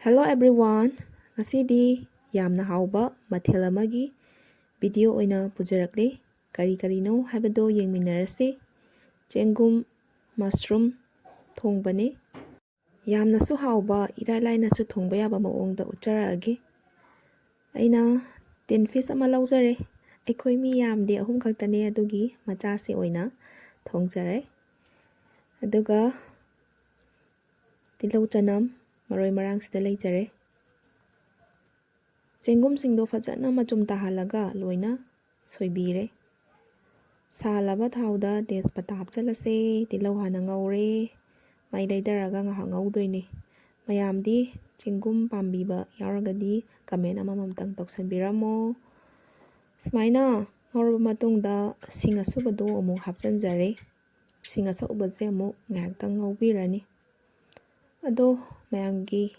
Hello everyone. Ngasidi yamna hauba mathel amagi video oina pujarakle. Kari haibado yengminarase. Chengum mushroom thongbane. Yamna su hauba iralaina su thongba yaba maongda uttarage. Aina tin fish ama laujare. Aikoi mi yamde ahum khaktane adugi machase oina thongjare. Aduga tilau chanam maroi marang sida leijare. Chengum singdo fajana machum tahalaga loina soibire. Salaba thauda tejpata hapchalase tilau hana ngaure mai leidaraga nga ngaudoine. Mayamdi chengum pambiba yauragadi comment amamamtang toksanbiramo. Smaina ngauraba matungda singa subado amuk hapchanjare. Singa saubase amuk ngaktang ngaubirani. Ado mayamgi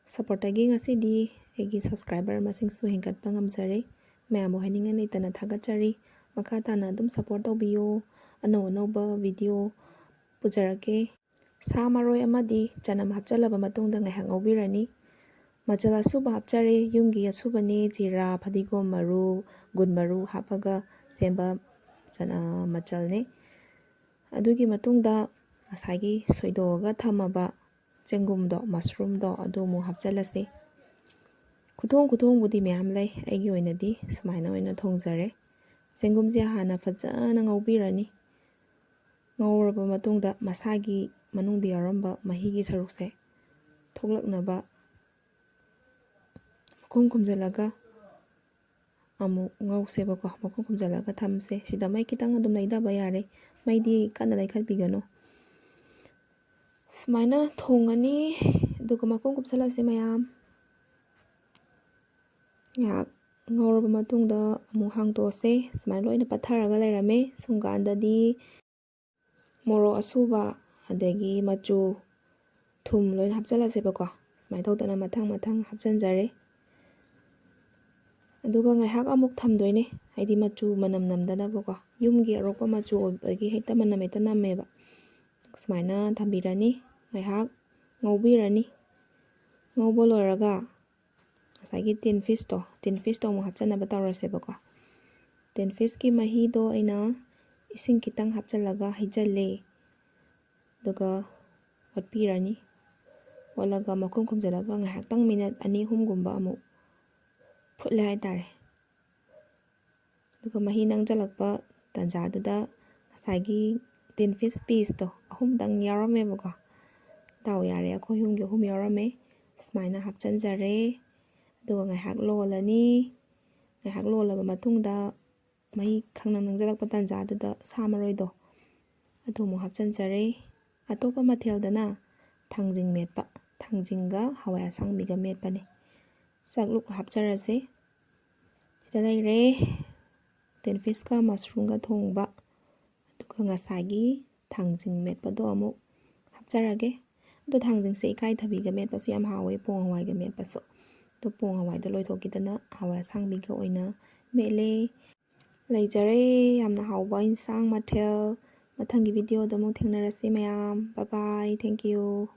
supportagi ngasidi egi subscriber masingsu hengkatpa ngamjare. Mayam haninga leitana thagachari. Maka tana adum support taubiyo. Anau-anauba video pujarake. Sa maroi amadi chanam hapchalaba matungda ngaihak ngaubirani. Machal asuba hapchare yumgi asubane jira phadigom maru gun maru hapaga semba machalne. Adugi matungda asagi soidoga thamaba chengumdo mushroomdo adu mu hapchalase. Kuthong budi mayam lay aigi oinadi smaina oina thongjare. Chengumje hana fajana ngaubirani. Ngauraba matungda masagi manungdi yaramba mahigi sarukse thoglaknaba makum kumjalaga amu ngausebako makum kumjalaga thamse sida mai kitang adum laidaba yare maidi kana laikhatbigano. Smaina thongani aduga makum kumsalase mayam. Ngauraba matungda amuk hangtose smaina loina patharaga lairame sungkandadi moro asuba adagi machu thum loina hapchalasebako smai tawdana mathang hapchanjare. Aduga ngaihak amuk thamdoine haidi machu manam namdanabako yumgi arokpa machu oibagi hekta manam hekta nammeba. Smaina thambirani ngaihak ngaubirani. Ngauba loiraga asagi tin fish to amuk hapchanaba tawrasebako. Tin fish ki mahido aina ising kitang hapchalaga hijale. Duga watpirani. Walaga makum kumjalaga ngahaktang minute ani humgumba amuk phutle haitare. Duga mahi nangjalakpa tanjaduda asagi tin fish piece to ahumdang yaramebako. Daw yare akoi humgi hum yarame. Smaina hapchanjare. Duga ngaihak lolani. Ngaihak lolaba matungda mahi khangnang nangjalakpa tanjaduda samaroido adu mu hapchanjare. Atopa matheldana thangjing metpa. Thangjingga hawai asangbiga metpane. Sakluk hapcharase. Sida leire tin fish ka mushroom ga thongba. Aduga ngasagi thangjing metpado amuk hapcharage. Ado thangjingse ikai thabiga metpaso yam hawai pong hawaiga metpaso. Do pong hawaida loithokidana hawai asangbiga oina mele. Leijare yamna hauba insang mathel. Mathangi video da mo thengnarase mayam. Bye bye. Thank you.